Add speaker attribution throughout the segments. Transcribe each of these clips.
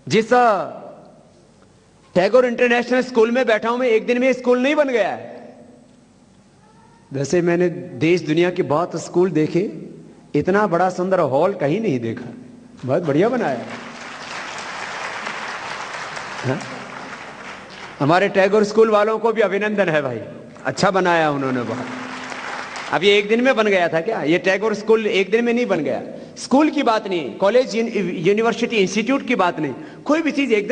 Speaker 1: जिस Tagore international school में बैठा हूं मैं, एक दिन में स्कूल नहीं बन गया है। वैसे मैंने देश दुनिया के बहुत स्कूल देखे, इतना बड़ा सुंदर हॉल कहीं नहीं देखा। बहुत बढ़िया बनाया है। हमारे टैगोर स्कूल वालों को भी अभिनंदन है भाई, अच्छा बनाया उन्होंने बहुत। अब ये एक दिन में बन गया था क्या? ये टैगोर स्कूल एक दिन में नहीं बन गया। स्कूल की बात नहीं, कॉलेज यूनिवर्सिटी इंस्टीट्यूट की बात नहीं, कोई भी चीज एक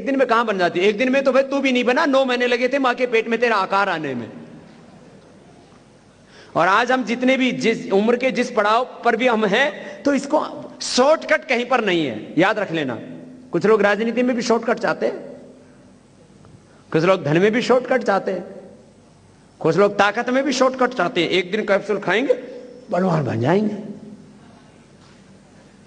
Speaker 1: दिन में कहां बन जाती है? एक दिन में तो भाई तू भी नहीं बना, 9 महीने लगे थे मां के पेट में तेरा आकार आने में। और आज हम जितने भी जिस उम्र के जिस पड़ाव पर भी हम हैं, तो इसको शॉर्टकट कहीं पर नहीं है, याद रख लेना। कुछ लोग राजनीति में भी शॉर्टकट चाहते हैं, कुछ लोग धन में भी शॉर्टकट चाहते हैं, कुछ लोग ताकत में भी शॉर्टकट चाहते हैं। एक दिन कैप्सूल खाएंगे बलवान बन जाएंगे,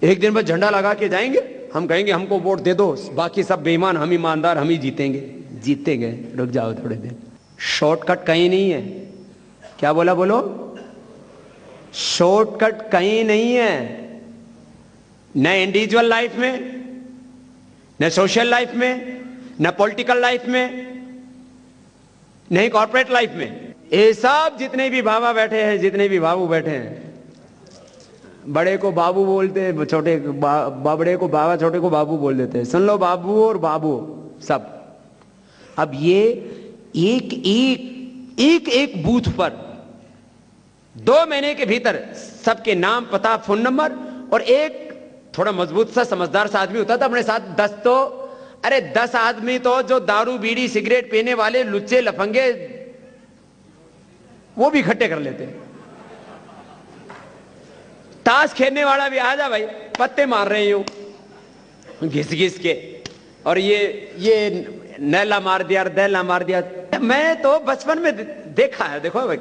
Speaker 1: एक दिन बस झंडा लगा के जाएंगे, हम कहेंगे हमको वोट दे दो, बाकी सब बेईमान, हम ईमानदार, हम ही जीतेंगे। जीतेंगे, रुक जाओ थोड़े दिन। शॉर्टकट कहीं नहीं है। क्या बोला? बोलो। शॉर्टकट कहीं नहीं है, न इंडिविजुअल लाइफ में, न सोशल लाइफ में, न पॉलिटिकल लाइफ में, नहीं कॉर्पोरेट लाइफ में। ये सब जितने भी बाबा बैठे हैं, जितने भी बाबू बैठे हैं, बड़े को बाबू बोलते हैं, छोटे बड़े को बाबा, छोटे को बाबू बोल देते हैं। सुन लो, बाबू और बाबू सब। अब ये एक बूथ पर 2 महीने के भीतर सबके नाम, पता, फोन नंबर, और एक थोड़ा मजबूत सा समझदार सा आदमी होता था अपने साथ 10 आदमी तो जो दारू बीड़ी सिगरेट पीने वाले लुच्चे लफंगे, वो भी इकट्ठे कर लेते। ताश खेलने वाला भी आ जा भाई, पत्ते मार रहे हैं घिस घिस के, और ये नैला मार दिया, दैला मार दिया। मैं तो बचपन में देखा है, देखो भाई,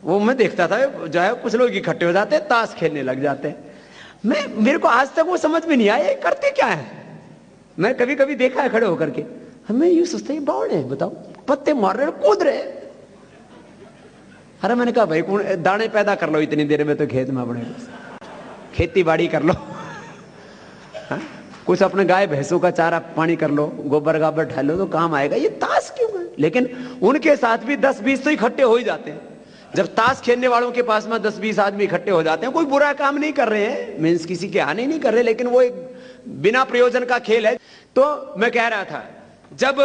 Speaker 1: वो मैं देखता था जो है कुछ लोग इकट्ठे हो जाते, ताश खेलने लग जाते हैं। मेरे को आज तक वो समझ में नहीं आया ये करते क्या है। मैं कभी कभी देखा है खड़े होकर के, हमें यूं सोचते हैं बावड़ है, बताओ, पत्ते मार रहे, कूद रहे। अरे मैंने कहा भाई दाने पैदा कर लो इतनी देर में, तो खेत में अपने खेती बाड़ी कर लो। हाँ? कुछ अपने गाय भैंसों का चारा पानी कर लो, गोबर गाबर ढाल लो, तो काम आएगा। ये ताश क्यों है? लेकिन उनके साथ भी 10-20 तो इकट्ठे हो ही जाते हैं। जब ताश खेलने वालों के पास में 10-20 आदमी इकट्ठे हो जाते हैं, कोई बुरा काम नहीं कर रहे हैं, मीन्स किसी के हानि नहीं कर रहे, लेकिन वो एक बिना प्रयोजन का खेल है। तो मैं कह रहा था, जब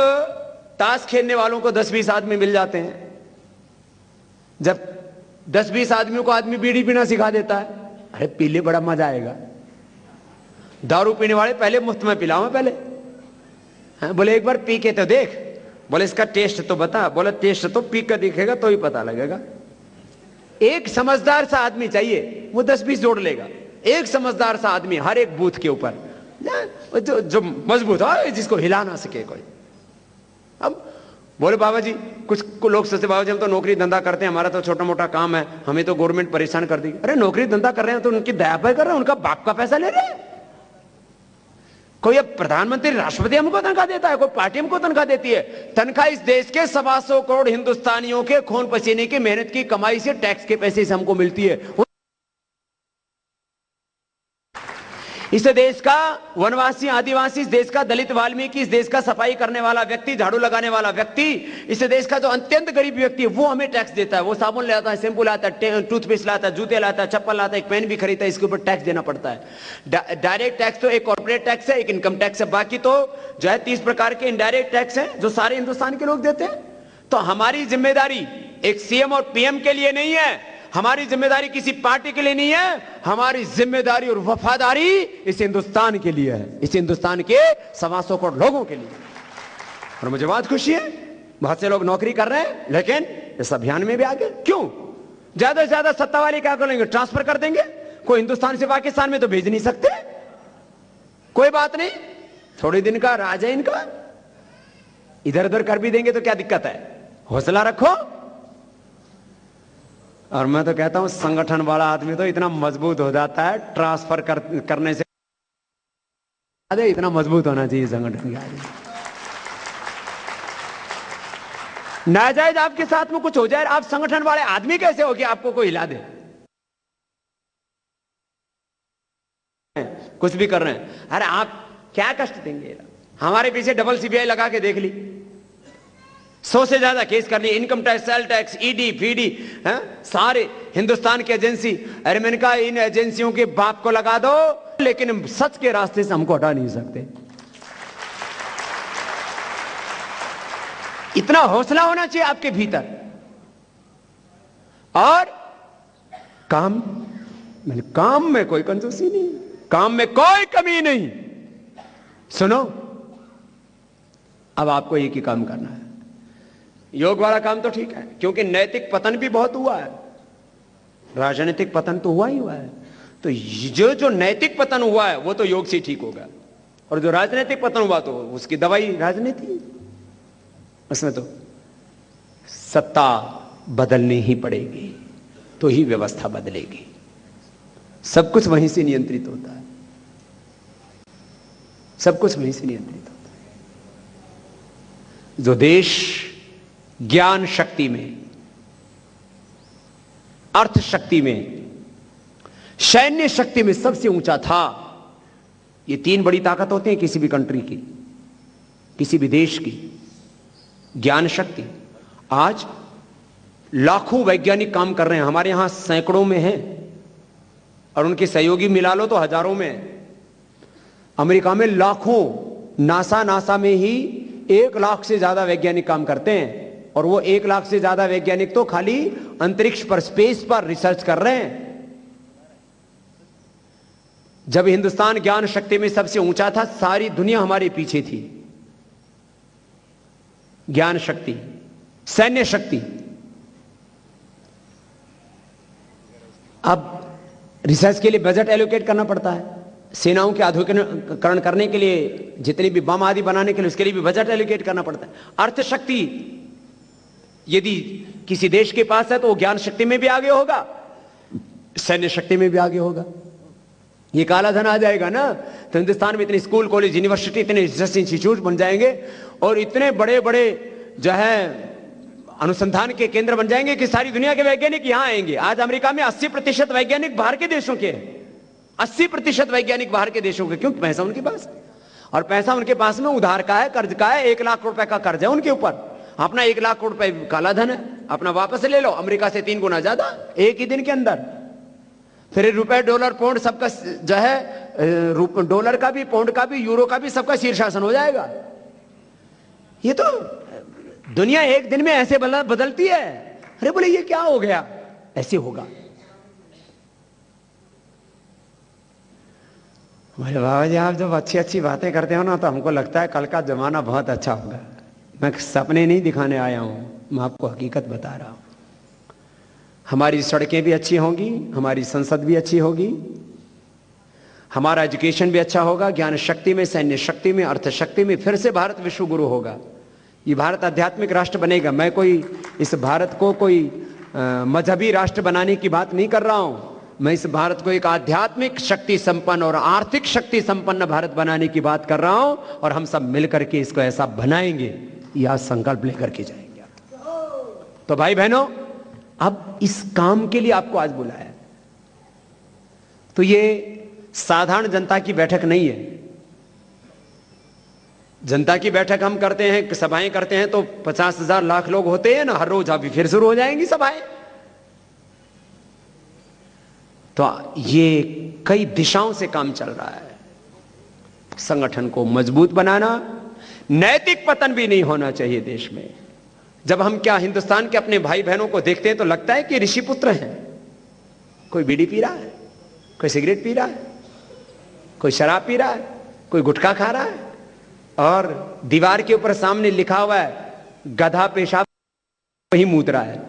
Speaker 1: ताश खेलने वालों को 10-20 आदमी मिल जाते हैं, जब 10-20 आदमियों को आदमी बीड़ी पीना सिखा देता है, अरे पीले बड़ा मजा आएगा। दारू पीने वाले पहले मुफ्त में पिलाओ पहले। बोले एक बार पी के तो देख, बोले इसका टेस्ट तो बता, बोले टेस्ट तो पी कर दिखेगा तो ही पता लगेगा। एक समझदार सा आदमी चाहिए, वो 10-20 जोड़ लेगा। एक समझदार सा आदमी हर एक बूथ के ऊपर, जो मजबूत हो, जिसको हिला ना सके कोई। अब बोले बाबा जी, कुछ लोग सोचते बाबा जी हम तो नौकरी धंधा करते हैं, हमारा तो छोटा मोटा काम है, हमें तो गवर्नमेंट परेशान कर दी। अरे नौकरी धंधा कर रहे हैं तो उनकी दया पर कर रहे हैं, उनका बाप का पैसा ले रहे हैं। कोई अब प्रधानमंत्री राष्ट्रपति हमको तनख्वाह देता है, कोई पार्टी हमको तनख्वाह देती है? तनख्वाह इस देश के 125 करोड़ हिंदुस्तानियों के खून पसीने की मेहनत की कमाई से, टैक्स के पैसे से हमको मिलती है। इस देश का वनवासी, आदिवासी, इस देश का दलित, वाल्मीकि, इस देश का सफाई करने वाला व्यक्ति, झाड़ू लगाने वाला व्यक्ति, इस देश का जो अत्यंत गरीब व्यक्ति है, वो हमें टैक्स देता है। वो साबुन लाता है, शैंपू लाता है, टूथपेस्ट लाता है, जूते लाता है, चप्पल लाता है, एक पेन भी खरीदता है, इसके ऊपर टैक्स देना पड़ता है। डायरेक्ट टैक्स तो एक कॉर्पोरेट टैक्स है, एक इनकम टैक्स है, बाकी तो जो है 30 प्रकार के इनडायरेक्ट टैक्स है जो सारे हिंदुस्तान के लोग देते हैं। तो हमारी जिम्मेदारी एक सीएम और पीएम के लिए नहीं है, हमारी जिम्मेदारी किसी पार्टी के लिए नहीं है, हमारी जिम्मेदारी और वफादारी इस हिंदुस्तान के लिए है, इस हिंदुस्तान के 125 करोड़ लोगों के लिए। और मुझे बहुत खुशी है, बहुत से लोग नौकरी कर रहे हैं, लेकिन इस अभियान में भी आगे। क्यों? ज्यादा से ज्यादा सत्ता वाले क्या करेंगे? ट्रांसफर कर देंगे। कोई हिंदुस्तान से पाकिस्तान में तो भेज नहीं सकते, कोई बात नहीं, थोड़े दिन का राज है इनका, इधर उधर कर भी देंगे तो क्या दिक्कत है? हौसला रखो। और मैं तो कहता हूं संगठन वाला आदमी तो इतना मजबूत हो जाता है ट्रांसफर करने से, इतना मजबूत होना चाहिए संगठन का आदमी। नाजायज आपके साथ में कुछ हो जाए, आप संगठन वाले आदमी कैसे हो कि आपको कोई हिला दे? कुछ भी कर रहे हैं, अरे आप क्या कष्ट देंगे? हमारे पीछे डबल सीबीआई लगा के देख ली, 100 से ज्यादा केस कर लिए, income tax, sale tax, ED, PD, सारे हिंदुस्तान की एजेंसी। अरे मैंने कहा इन एजेंसियों के बाप को लगा दो, लेकिन सच के रास्ते से हमको हटा नहीं सकते। इतना हौसला होना चाहिए आपके भीतर। और काम, मैंने काम में कोई कंजूसी नहीं, काम में कोई कमी नहीं। सुनो, अब आपको एक ही काम करना है, योग वाला काम तो ठीक है, क्योंकि नैतिक पतन भी बहुत हुआ है, राजनीतिक पतन तो हुआ ही हुआ है। तो जो नैतिक पतन हुआ है वो तो योग से ठीक होगा, और जो राजनीतिक पतन हुआ तो उसकी दवाई राजनीति। उसमें तो सत्ता बदलनी ही पड़ेगी, तो ही व्यवस्था बदलेगी। सब कुछ वहीं से नियंत्रित होता है, सब कुछ वहीं से नियंत्रित होता है। जो देश ज्ञान शक्ति में, अर्थ शक्ति में, सैन्य शक्ति में सबसे ऊंचा था, ये 3 बड़ी ताकत होती है किसी भी कंट्री की, किसी भी देश की। ज्ञान शक्ति, आज लाखों वैज्ञानिक काम कर रहे हैं, हमारे यहां सैकड़ों में हैं, और उनके सहयोगी मिला लो तो हजारों में हैं। अमेरिका में लाखों, नासा में ही 1 लाख से ज्यादा वैज्ञानिक काम करते हैं, और वो 1 लाख से ज्यादा वैज्ञानिक तो खाली अंतरिक्ष पर, स्पेस पर रिसर्च कर रहे हैं। जब हिंदुस्तान ज्ञान शक्ति में सबसे ऊंचा था, सारी दुनिया हमारे पीछे थी। ज्ञान शक्ति, सैन्य शक्ति। अब रिसर्च के लिए बजट एलोकेट करना पड़ता है, सेनाओं के आधुनिकीकरण करने के लिए, जितने भी बम आदि बनाने के लिए, उसके लिए भी बजट एलोकेट करना पड़ता है। अर्थ शक्ति यदि किसी देश के पास है तो वो ज्ञान शक्ति में भी आगे होगा, सैन्य शक्ति में भी आगे होगा। ये काला धन आ जाएगा ना, तो हिंदुस्तान में इतने स्कूल, कॉलेज, यूनिवर्सिटी, इतने रिसर्च इंस्टीट्यूट बन जाएंगे, और इतने बड़े बड़े जो है अनुसंधान के केंद्र बन जाएंगे कि सारी दुनिया के वैज्ञानिक यहां आएंगे। आज अमेरिका में 80% वैज्ञानिक बाहर के देशों के, 80% वैज्ञानिक बाहर के देशों के, क्योंकि पैसा उनके पास, और पैसा उनके पास में उधार का है, कर्ज का है। 1 लाख रुपए का कर्ज है उनके ऊपर, अपना 1 लाख रुपए काला धन है, अपना वापस ले लो, अमेरिका से 3 गुना ज्यादा एक ही दिन के अंदर। फिर रुपए, डॉलर, पाउंड सबका जो है, डॉलर का भी, पाउंड का भी, यूरो का भी, सबका शीर्षासन हो जाएगा। ये तो दुनिया एक दिन में ऐसे बदलती है। अरे बोले ये क्या हो गया? ऐसे होगा। बोले बाबा जी, आप जब अच्छी अच्छी बातें करते हो ना, तो हमको लगता है कल का जमाना बहुत अच्छा होगा। मैं सपने नहीं दिखाने आया हूं, मैं आपको हकीकत बता रहा हूं। हमारी सड़कें भी अच्छी होंगी, हमारी संसद भी अच्छी होगी, हमारा एजुकेशन भी अच्छा होगा। ज्ञान शक्ति में, सैन्य शक्ति में, अर्थ शक्ति में फिर से भारत विश्व गुरु होगा। ये भारत आध्यात्मिक राष्ट्र बनेगा। मैं कोई इस भारत को कोई मजहबी राष्ट्र बनाने की बात नहीं कर रहा हूं, मैं इस भारत को एक आध्यात्मिक शक्ति संपन्न और आर्थिक शक्ति संपन्न भारत बनाने की बात कर रहा हूं, और हम सब मिलकर के इसको ऐसा बनाएंगे, यह संकल्प लेकर के जाएंगे। तो भाई बहनों, अब इस काम के लिए आपको आज बुलाया, तो ये साधारण जनता की बैठक नहीं है। जनता की बैठक हम करते हैं, सभाएं करते हैं, तो 50,000 लाख लोग होते हैं ना हर रोज। अभी फिर शुरू हो जाएंगी सभाएं। तो ये कई दिशाओं से काम चल रहा है। संगठन को मजबूत बनाना, नैतिक पतन भी नहीं होना चाहिए देश में। जब हम क्या हिंदुस्तान के अपने भाई बहनों को देखते हैं तो लगता है कि ऋषि पुत्र हैं। कोई बीड़ी पी रहा है, कोई सिगरेट पी रहा है, कोई शराब पी रहा है, कोई गुटखा खा रहा है, और दीवार के ऊपर सामने लिखा हुआ है गधा पेशाब वही मूत रहा है।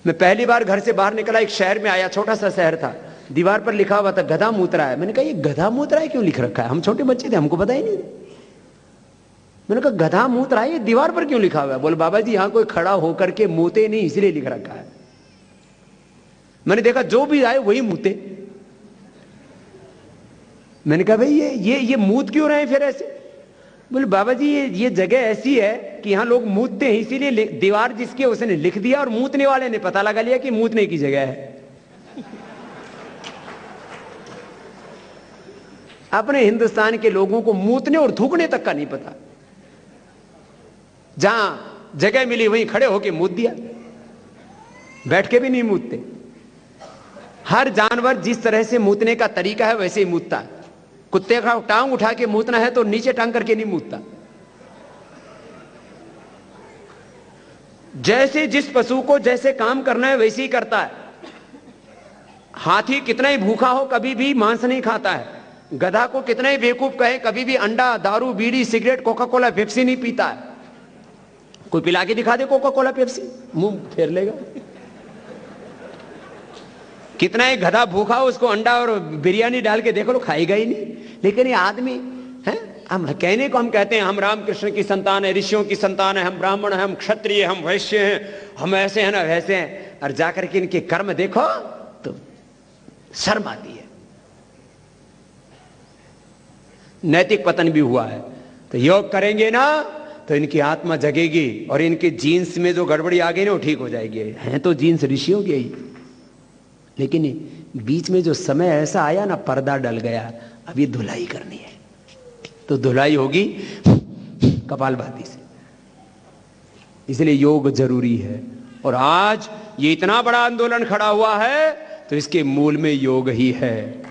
Speaker 1: मैं पहली बार घर से बाहर निकला, एक शहर में आया, छोटा सा शहर था, दीवार पर लिखा हुआ था गधा मूत रहा है। मैंने कहा ये गधा मूत रहा है क्यों लिख रखा है? हम छोटे बच्चे थे, हमको पता ही नहीं। मैंने कहा गधा मूत रहा है, ये दीवार पर क्यों लिखा हुआ है? बोले बाबा जी यहां कोई खड़ा होकर के मूते नहीं, इसलिए लिख रखा है। मैंने देखा जो भी आए वही मूते। मैंने कहा भाई ये मूत क्यों रहे हैं फिर ऐसे? बोले बाबा जी ये जगह ऐसी है कि यहां लोग मूतते हैं, इसीलिए दीवार जिसकी उसने लिख दिया, और मूतने वाले ने पता लगा लिया कि मूतने की जगह है। अपने हिंदुस्तान के लोगों को मूतने और थूकने तक का नहीं पता। जहां जगह मिली वहीं खड़े होके मूत दिया, बैठ के भी नहीं मूतते। हर जानवर जिस तरह से मूतने का तरीका है वैसे ही मूतता है। कुत्ते का टांग उठा के मूतना है तो नीचे टांग करके नहीं मूतता। जैसे जिस पशु को जैसे काम करना है वैसे ही करता है। हाथी कितना ही भूखा हो कभी भी मांस नहीं खाता है। गधा को कितना ही बेवकूफ कहे कभी भी अंडा, दारू, बीड़ी, सिगरेट, कोका कोला, पेप्सी नहीं पीता है। कोई पिला के दिखा दे कोका कोला, पेप्सी, मुंह फेर लेगा। कितना ही गधा भूखा हो उसको अंडा और बिरयानी डाल के देखो, खाएगा ही नहीं। लेकिन ये आदमी है, हम कहने को हम कहते हैं हम रामकृष्ण की संतान है, ऋषियों की संतान है, हम ब्राह्मण हैं, हम क्षत्रिय, हम वैश्य हैं, हम ऐसे हैं ना वैसे हैं। और जाकर के इनके कर्म देखो तो शर्म आती है। नैतिक पतन भी हुआ है। तो योग करेंगे ना तो इनकी आत्मा जगेगी और इनके जीन्स में जो गड़बड़ी आ गई ना वो ठीक हो जाएगी। हैं तो जीन्स ऋषियों के ही, लेकिन बीच में जो समय ऐसा आया ना, पर्दा डल गया। अब ये धुलाई करनी है तो धुलाई होगी कपालभाति से। इसलिए योग जरूरी है। और आज ये इतना बड़ा आंदोलन खड़ा हुआ है तो इसके मूल में योग ही है।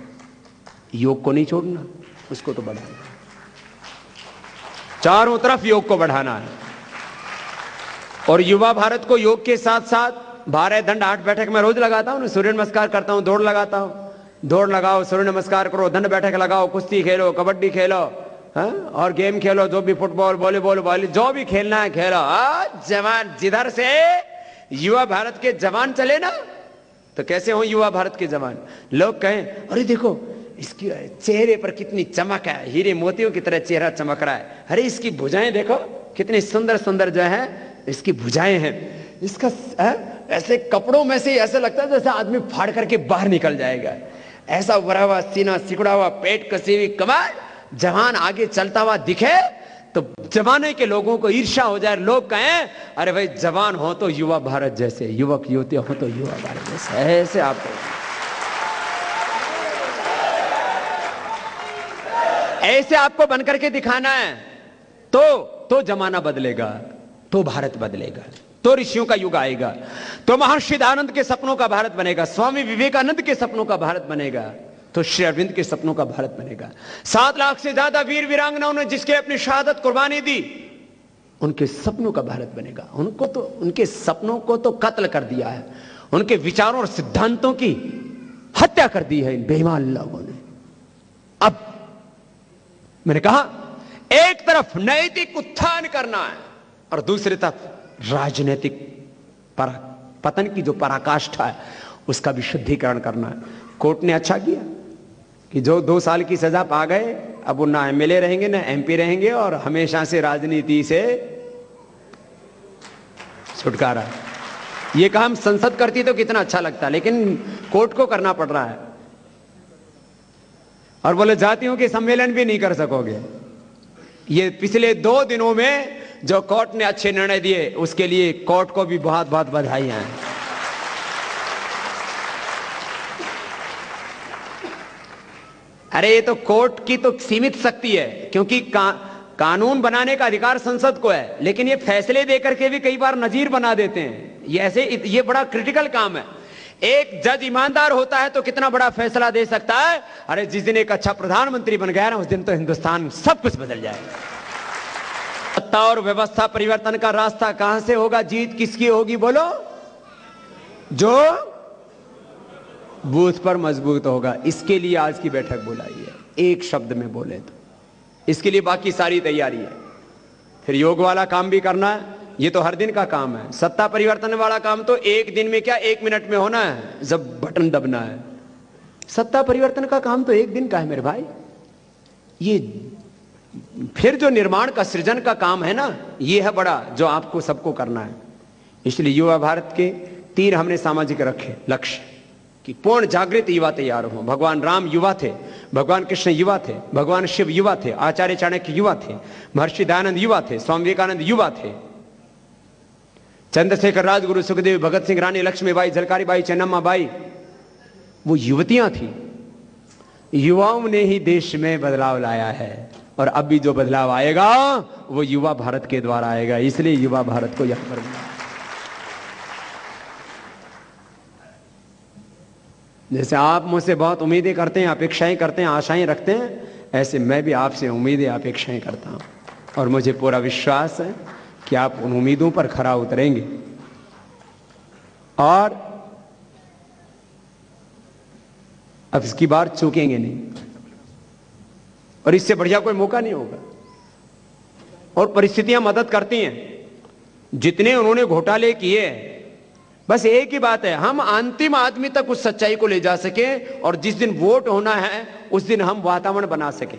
Speaker 1: योग को नहीं छोड़ना, उसको तो बढ़ाना, चारों तरफ योग को बढ़ाना है। और युवा भारत को योग के साथ साथ 12 दंड 8 बैठक मैं रोज लगाता हूं। सूर्य नमस्कार करता हूं, दौड़ लगाता हूं। दौड़ लगाओ, सूर्य नमस्कार करो, दंड बैठक लगाओ, कुश्ती खेलो, कबड्डी खेलो, और गेम खेलो, जो भी फुटबॉल, वॉलीबॉल, जो भी खेलना है खेलो। जवान जिधर से युवा भारत के जवान चले ना तो कैसे हो युवा भारत के जवान? लोग कहें अरे देखो इसकी चेहरे पर कितनी चमक है, हीरे मोतियों की तरह चेहरा चमक रहा है। अरे इसकी भुजाएं देखो कितनी सुंदर सुंदर जो है इसकी भुजाएं हैं। इसका ऐसे कपड़ों में से ऐसा लगता है जैसे आदमी फाड़ करके बाहर निकल जाएगा। ऐसा उभरा हुआ सीना, सिकुड़ा हुआ पेट, कसी हुई कमर, जवान आगे चलता हुआ दिखे तो जमाने के लोगों को ईर्ष्या हो जाए। लोग कहें अरे भाई जवान हो तो युवा भारत जैसे, युवक युवती हो तो युवा भारत जैसे। ऐसे आपको ऐसे आपको बनकर के दिखाना है तो जमाना बदलेगा, तो भारत बदलेगा, तो ऋषियों का युग आएगा, तो महर्षि दयानंद के सपनों का भारत बनेगा, स्वामी विवेकानंद के सपनों का भारत बनेगा, तो श्री अरविंद के सपनों का भारत बनेगा। 7 लाख से ज्यादा वीर वीरांगनाओं ने जिसके अपनी शहादत कुर्बानी दी, उनके सपनों का भारत बनेगा। उनको तो उनके सपनों को तो कत्ल कर दिया है, उनके विचारों और सिद्धांतों की हत्या कर दी है इन बेईमान लोगों ने। अब मैंने कहा एक तरफ नैतिक उत्थान करना है और दूसरी तरफ राजनीतिक पतन की जो पराकाष्ठा है उसका भी शुद्धिकरण करना है। कोर्ट ने अच्छा किया कि जो 2 साल की सजा पा गए अब वो ना एमएलए रहेंगे ना एमपी रहेंगे और हमेशा से राजनीति से छुटकारा। ये काम संसद करती तो कितना अच्छा लगता, लेकिन कोर्ट को करना पड़ रहा है। और बोले जातियों के सम्मेलन भी नहीं कर सकोगे। ये पिछले 2 दिनों में जो कोर्ट ने अच्छे निर्णय दिए उसके लिए कोर्ट को भी बहुत बहुत बधाइयां हैं। अरे ये तो कोर्ट की तो सीमित शक्ति है क्योंकि कानून बनाने का अधिकार संसद को है, लेकिन ये फैसले देकर के भी कई बार नजीर बना देते हैं। ये बड़ा क्रिटिकल काम है। एक जज ईमानदार होता है तो कितना बड़ा फैसला दे सकता है। अरे जिस दिन एक अच्छा प्रधानमंत्री बन गया ना उस दिन तो हिंदुस्तान सब कुछ बदल जाएगा। सत्ता और व्यवस्था परिवर्तन का रास्ता कहां से होगा? जीत किसकी होगी बोलो? जो बूथ पर मजबूत होगा। इसके लिए आज की बैठक बुलाई है। एक शब्द में बोले तो इसके लिए बाकी सारी तैयारी है। फिर योग वाला काम भी करना है, ये तो हर दिन का काम है। सत्ता परिवर्तन वाला काम तो एक दिन में क्या 1 मिनट में होना है जब बटन दबना है। सत्ता परिवर्तन का काम तो 1 दिन का है मेरे भाई। ये फिर जो निर्माण का सृजन का काम है ना, ये है बड़ा जो आपको सबको करना है। इसलिए युवा भारत के 3 हमने सामाजिक रखे लक्ष्य कि पूर्ण जागृत युवा तैयार हो। भगवान राम युवा थे, भगवान कृष्ण युवा थे, भगवान शिव युवा थे, आचार्य चाणक्य युवा थे, महर्षि दयानंद युवा थे, स्वामी विवेकानंद युवा थे, चंद्रशेखर, राजगुरु, सुखदेव, भगत सिंह, रानी लक्ष्मीबाई, झलकारी बाई, चन्नम्मा बाई वो युवतियां थी। युवाओं ने ही देश में बदलाव लाया है और अब भी जो बदलाव आएगा वो युवा भारत के द्वारा आएगा। इसलिए युवा भारत को यहां पर जैसे आप मुझसे बहुत उम्मीदें करते हैं, अपेक्षाएं करते हैं, आशाएं रखते हैं, ऐसे मैं भी आपसे उम्मीदें अपेक्षाएं करता हूं और मुझे पूरा विश्वास है कि आप उन उम्मीदों पर खरा उतरेंगे और अब इसकी बार चूकेंगे नहीं और इससे बढ़िया कोई मौका नहीं होगा। और परिस्थितियां मदद करती हैं। जितने उन्होंने घोटाले किए, बस एक ही बात है, हम अंतिम आदमी तक उस सच्चाई को ले जा सके और जिस दिन वोट होना है उस दिन हम वातावरण बना सके।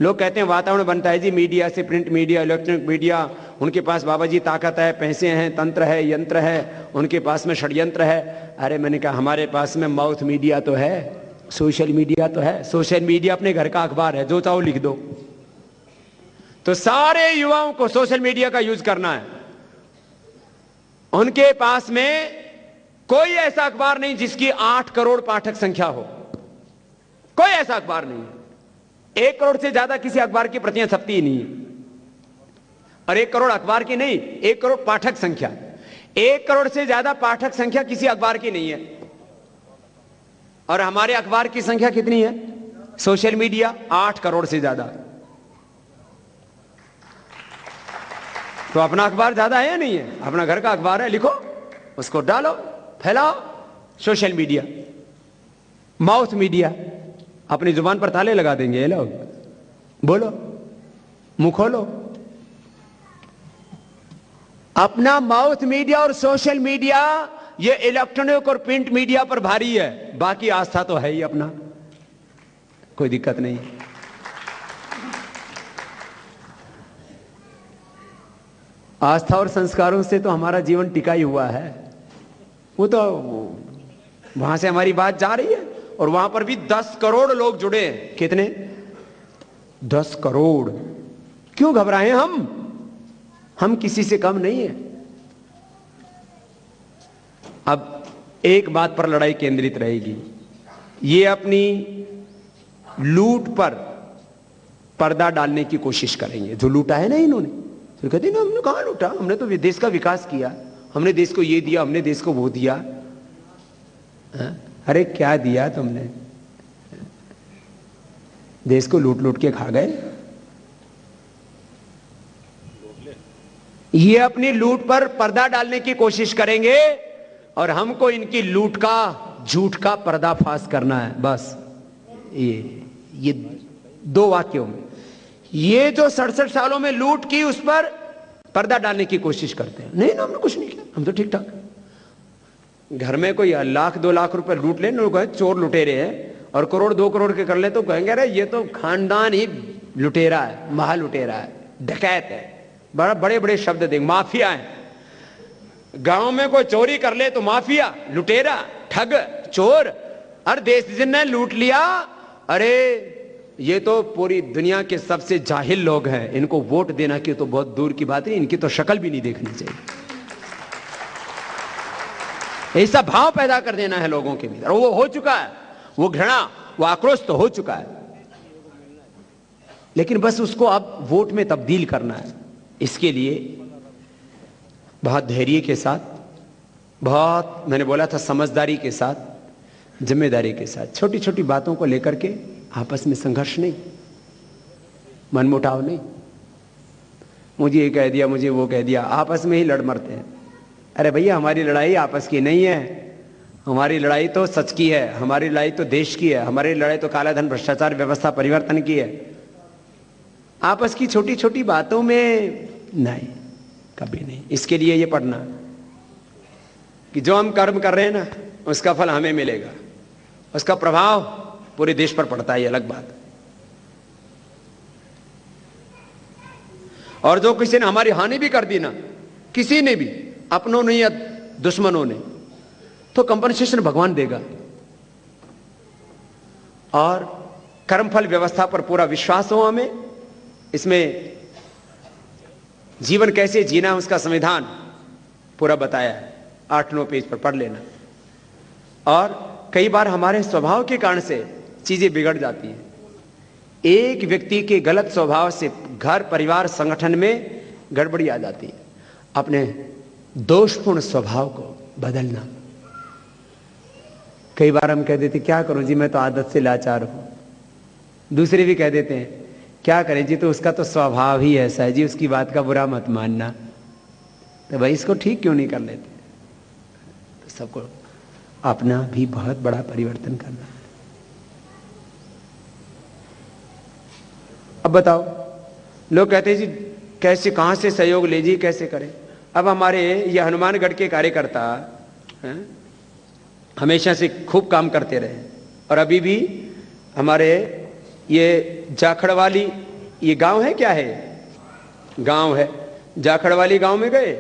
Speaker 1: लोग कहते हैं वातावरण बनता है जी मीडिया से, प्रिंट मीडिया, इलेक्ट्रॉनिक मीडिया, उनके पास बाबा जी ताकत है, पैसे हैं, तंत्र है, यंत्र है, उनके पास में षड्यंत्र है। अरे मैंने कहा हमारे पास में माउथ मीडिया तो है, सोशल मीडिया तो है। सोशल मीडिया अपने घर का अखबार है, जो चाहो लिख दो। तो सारे युवाओं को सोशल मीडिया का यूज करना है। उनके पास में कोई ऐसा अखबार नहीं जिसकी 8 करोड़ पाठक संख्या हो, कोई ऐसा अखबार नहीं है। 1 करोड़ से ज्यादा किसी अखबार की प्रतियां छपती ही नहीं है। और 1 करोड़ अखबार की नहीं, 1 करोड़ पाठक संख्या, 1 करोड़ से ज्यादा पाठक संख्या किसी अखबार की नहीं है। और हमारे अखबार की संख्या कितनी है? सोशल मीडिया 8 करोड़ से ज्यादा। तो अपना अखबार ज्यादा है या नहीं है? अपना घर का अखबार है, लिखो, उसको डालो, फैलाओ। सोशल मीडिया, माउथ मीडिया, अपनी जुबान पर ताले लगा देंगे ये लोग। बोलो, मुंह खोलो। अपना माउथ मीडिया और सोशल मीडिया, ये इलेक्ट्रॉनिक और प्रिंट मीडिया पर भारी है, बाकी आस्था तो है ही अपना, कोई दिक्कत नहीं। आस्था और संस्कारों से तो हमारा जीवन टिका ही हुआ है। वो तो वहां से हमारी बात जा रही है और वहां पर भी 10 करोड़ लोग जुड़े हैं। कितने? 10 करोड़। क्यों घबराएं हम किसी से कम नहीं है। अब एक बात पर लड़ाई केंद्रित रहेगी, ये अपनी लूट पर पर्दा डालने की कोशिश करेंगे। जो लूटा है ना इन्होंने, तो कहते ना हमने कहां लूटा, हमने तो देश का विकास किया, हमने देश को ये दिया, हमने देश को वो दिया। अरे क्या दिया तुमने? देश को लूट लूट के खा गए। ये अपनी लूट पर पर्दा डालने की कोशिश करेंगे और हमको इनकी लूट का, झूठ का पर्दाफाश करना है। बस ये 2 वाक्यों में, ये जो 67 सालों में लूट की उस पर पर्दा डालने की कोशिश करते हैं। नहीं ना, हमने कुछ नहीं किया, हम तो ठीक ठाक। घर में कोई 1 लाख 2 लाख रुपए लूट ले, लोग चोर लुटेरे हैं, और करोड़ 2 करोड़ के कर ले तो कहेंगे अरे ये तो खानदान ही लुटेरा है, महा लुटेरा है, डकैत है। बड़े बड़े शब्द देंगे, माफिया है। गांव में कोई चोरी कर ले तो माफिया, लुटेरा, ठग, चोर। अरे देश जिनने लूट लिया, अरे ये तो पूरी दुनिया के सबसे जाहिल लोग हैं, इनको वोट देना की तो बहुत दूर की बात है, इनकी तो शक्ल भी नहीं देखनी चाहिए। ऐसा भाव पैदा कर देना है लोगों के भीतर, और वो हो चुका है। वो घृणा, वो आक्रोश तो हो चुका है, लेकिन बस उसको अब वोट में तब्दील करना है। इसके लिए बहुत धैर्य के साथ, बहुत, मैंने बोला था, समझदारी के साथ, जिम्मेदारी के साथ, छोटी छोटी बातों को लेकर के आपस में संघर्ष नहीं, मनमुटाव नहीं, मुझे ये कह दिया, मुझे वो कह दिया, आपस में ही लड़ मरते हैं। अरे भैया, हमारी लड़ाई आपस की नहीं है, हमारी लड़ाई तो सच की है, हमारी लड़ाई तो देश की है, हमारी लड़ाई तो काला धन, भ्रष्टाचार, व्यवस्था परिवर्तन की है। आपस की छोटी छोटी बातों में नहीं, कभी नहीं। इसके लिए ये पढ़ना कि जो हम कर्म कर रहे हैं ना, उसका फल हमें मिलेगा, उसका प्रभाव पूरे देश पर पड़ता है, ये अलग बात है। और जो किसी ने हमारी हानि भी कर दी ना, किसी ने भी, अपनों ने या दुश्मनों ने, तो कंपनसेशन भगवान देगा। और कर्मफल व्यवस्था पर पूरा विश्वास हो हमें। इसमें जीवन कैसे जीना है उसका संविधान पूरा बताया है, 8-9 पेज पर पढ़ लेना। और कई बार हमारे स्वभाव के कारण से चीजें बिगड़ जाती हैं। एक व्यक्ति के गलत स्वभाव से घर, परिवार, संगठन में गड़बड़ी आ जाती है। अपने दोषपूर्ण स्वभाव को बदलना। कई बार हम कह देते क्या करूं जी, मैं तो आदत से लाचार हूं। दूसरे भी कह देते हैं क्या करें जी, तो उसका तो स्वभाव ही ऐसा है जी, उसकी बात का बुरा मत मानना। तो भाई इसको ठीक क्यों नहीं कर लेते? तो सबको अपना भी बहुत बड़ा परिवर्तन करना है। अब बताओ, लोग कहते हैं जी कैसे, कहां से सहयोग ले जी, कैसे करें? अब हमारे ये हनुमानगढ़ के कार्यकर्ता हैं, हमेशा से खूब काम करते रहे और अभी भी हमारे ये जाखड़वाली, ये गांव है, क्या है गांव है, जाखड़वाली गांव में गए,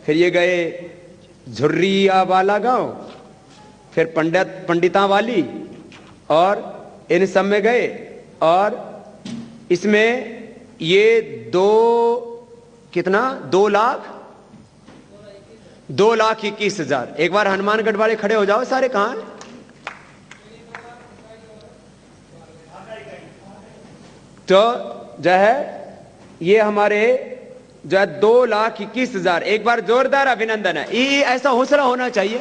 Speaker 1: फिर ये गए झुर्रिया वाला गांव, फिर पंडिता वाली, और इन सब में गए। और इसमें ये 2,21,000। एक बार हनुमानगढ़ वाले खड़े हो जाओ सारे, कहां हैं? तो जो है ये हमारे जो है 2,21,000। एक बार जोरदार अभिनंदन है। ये ऐसा हौसला होना चाहिए।